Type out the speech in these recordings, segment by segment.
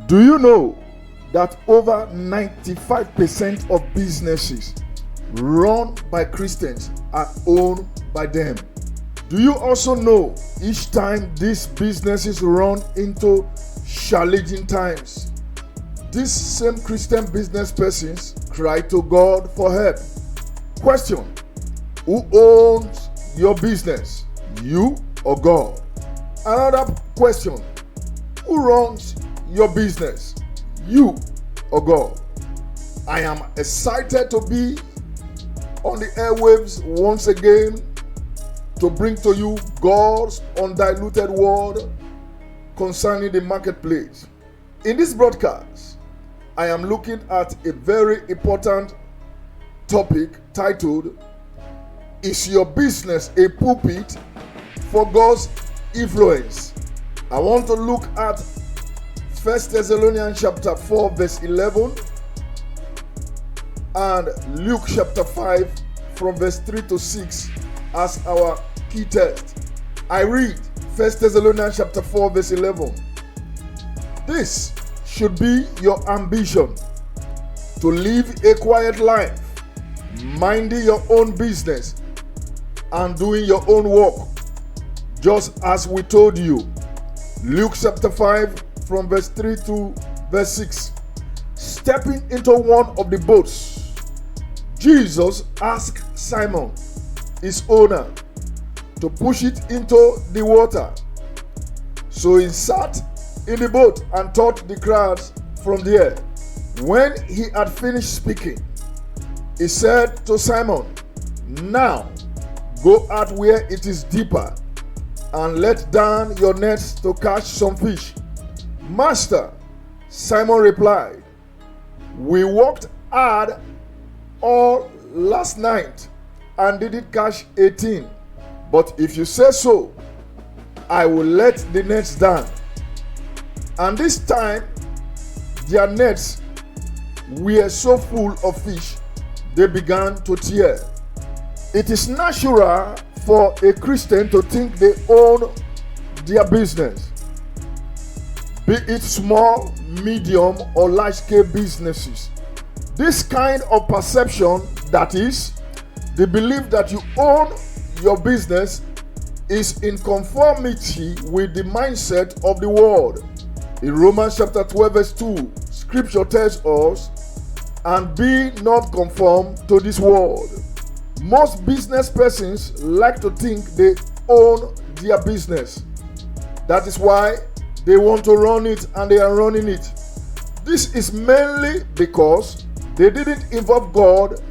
Do you know that over 95% of businesses run by Christians are owned by them? Do you also know each time these businesses run into challenging times, these same Christian business persons cry to God for help? Question: who owns your business, you or God? Another question: who runs your business, you or God? I am excited to be on the airwaves once again to bring to you God's undiluted word concerning the marketplace. In this broadcast, I am looking at a very important topic titled, "Is your business a pulpit for God's influence?" I want to look at 1 Thessalonians chapter 4 verse 11 and Luke chapter 5 from verse 3 to 6 as our key text. I read 1 Thessalonians chapter 4 verse 11. This should be your ambition, to live a quiet life, minding your own business and doing your own work, just as we told you. Luke chapter 5 from verse 3 to verse 6. Stepping into one of the boats, Jesus asked Simon, his owner, to push it into the water. So he sat in the boat and taught the crowds from there. When he had finished speaking, he said to Simon, "Now go out where it is deeper and let down your nets to catch some fish." "Master," Simon replied, "we worked hard all last night and didn't catch 18. But if you say so, I will let the nets down." And this time their nets were so full of fish, they began to tear. It is natural for a Christian to think they own their business, be it small, medium, or large-scale businesses. This kind of perception, that is, the belief that you own your business, is in conformity with the mindset of the world. In Romans chapter 12 verse 2, scripture tells us, "And be not conformed to this world." Most business persons like to think they own their business. That is why they want to run it and they are running it. This is mainly because they didn't involve God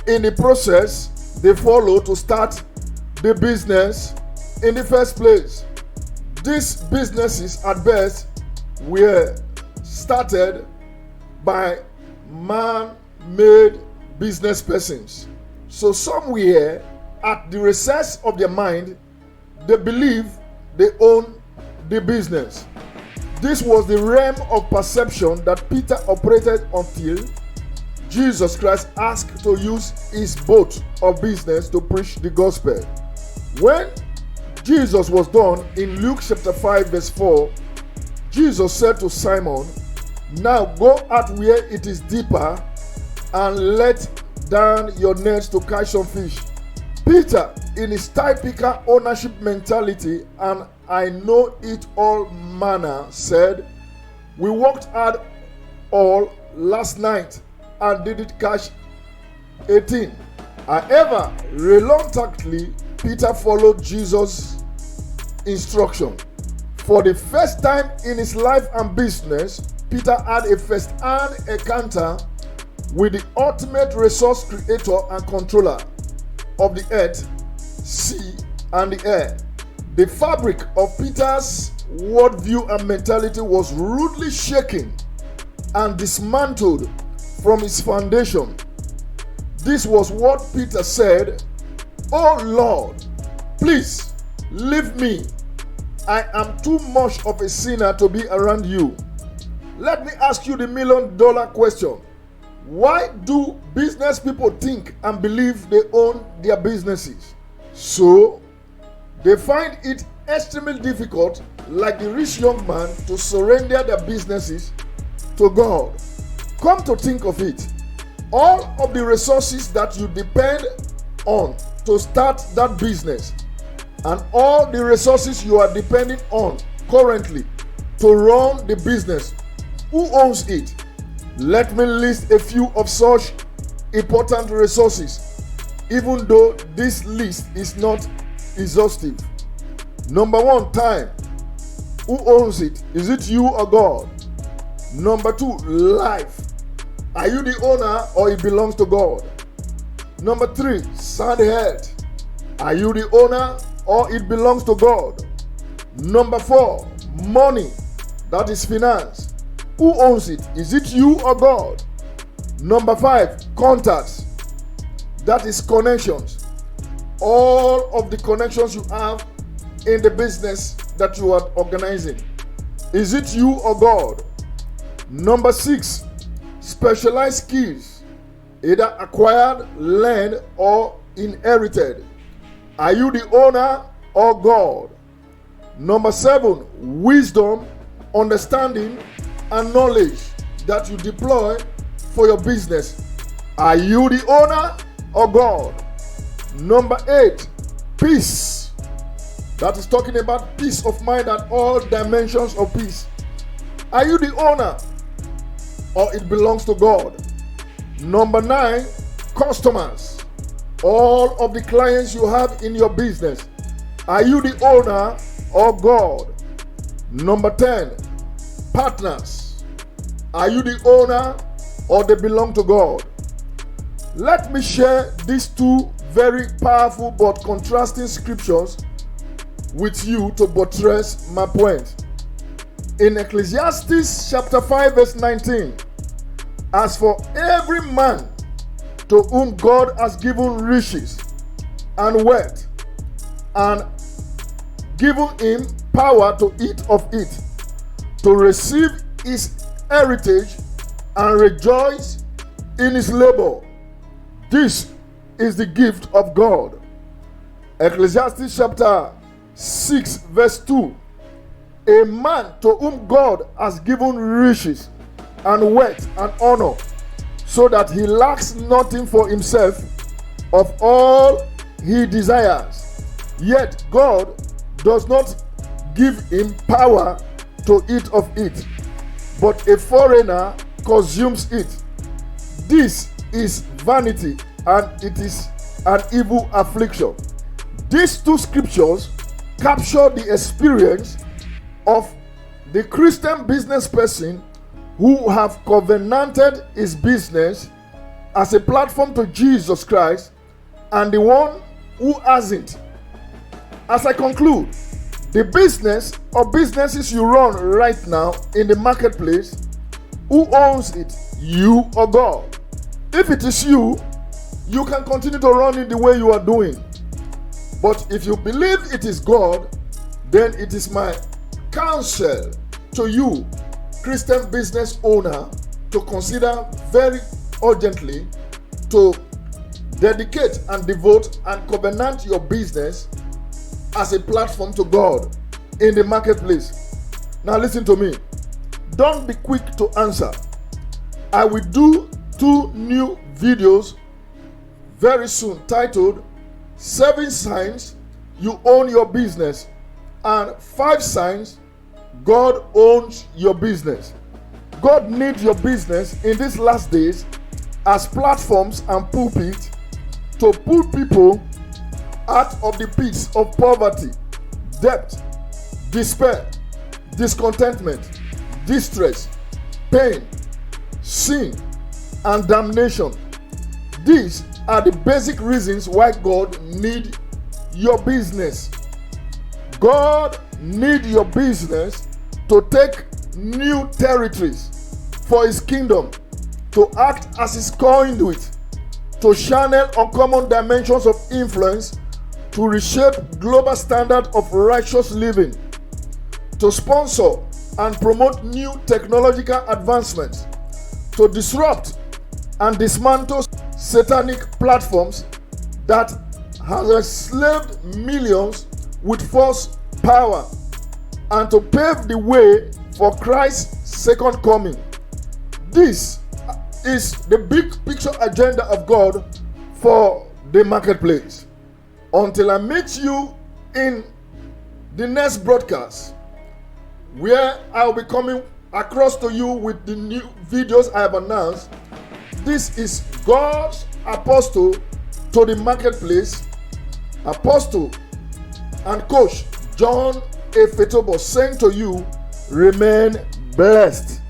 in the process they follow to start the business in the first place. These businesses at best were started by man-made business persons. So somewhere at the recess of their mind, they believe they own the business. This was the realm of perception that Peter operated until Jesus Christ asked to use his boat of business to preach the gospel. When Jesus was done, in Luke chapter 5 verse 4, Jesus said to Simon, "Now go out where it is deeper and let down your nets to catch some fish." Peter, in his typical ownership mentality and "I know it all" manner, said, "We worked hard all last night and didn't catch 18. However, reluctantly, Peter followed Jesus' instruction. For the first time in his life and business, Peter had a first-hand encounter with the ultimate resource creator and controller of the earth, sea, and the air. The fabric of Peter's worldview and mentality was rudely shaken and dismantled from its foundation. This was what Peter said, "Oh Lord, please leave me. I am too much of a sinner to be around you." Let me ask you the million-dollar question. Why do business people think and believe they own their businesses? So they find it extremely difficult, like the rich young man, to surrender their businesses to God. Come to think of it, all of the resources that you depend on to start that business and all the resources you are depending on currently to run the business, who owns it? Let me list a few of such important resources, even though this list is not exhaustive. Number 1, time. Who owns it? Is it you or God? Number 2, life. Are you the owner or it belongs to God? Number 3, sound health. Are you the owner or it belongs to God? Number 4, money. That is finance. Who owns it? Is it you or God? Number 5, contacts. That is connections. All of the connections you have in the business that you are organizing. Is it you or God? Number 6, specialized skills, either acquired, learned, or inherited. Are you the owner or God? Number 7, wisdom, understanding, and knowledge that you deploy for your business. Are you the owner or God? Number 8, peace. That is talking about peace of mind and all dimensions of peace. Are you the owner or it belongs to God? Number 9, customers. All of the clients you have in your business. Are you the owner or God? Number 10, partners. Are you the owner or they belong to God? Let me share these 2 very powerful but contrasting scriptures with you to buttress my point. In Ecclesiastes chapter 5 verse 19, as for every man to whom God has given riches and wealth and given him power to eat of it, to receive his heritage and rejoice in his labor, this is the gift of God. Ecclesiastes chapter 6 verse 2, a man to whom God has given riches and wealth and honor, so that he lacks nothing for himself of all he desires, yet God does not give him power to eat of it, but a foreigner consumes it. This is vanity, and it is an evil affliction. These 2 scriptures capture the experience of the Christian business person who have covenanted his business as a platform to Jesus Christ, and the one who hasn't. As I conclude, the business or businesses you run right now in the marketplace, who owns it? You or God? If it is you, you can continue to run it the way you are doing. But if you believe it is God, then it is my counsel to you, Christian business owner, to consider very urgently to dedicate and devote and covenant your business as a platform to God in the marketplace. Now listen to me. Don't be quick to answer. I will do 2 new videos very soon titled 7 signs you own your business and 5 signs God owns your business. God needs your business in these last days as platforms and pulpit to pull people out of the pits of poverty, debt, despair, discontentment, distress, pain, sin, and damnation. These are the basic reasons why God needs your business. God needs your business to take new territories for his kingdom, to act as his conduit, to channel uncommon dimensions of influence, to reshape global standard of righteous living, to sponsor and promote new technological advancements, to disrupt and dismantle satanic platforms that have enslaved millions with false power and to pave the way for Christ's second coming. This is the big picture agenda of God for the marketplace. Until I meet you in the next broadcast, where I'll be coming across to you with the new videos I have announced. This is God's apostle to the marketplace, apostle and coach John A. Fetobo, saying to you, remain blessed.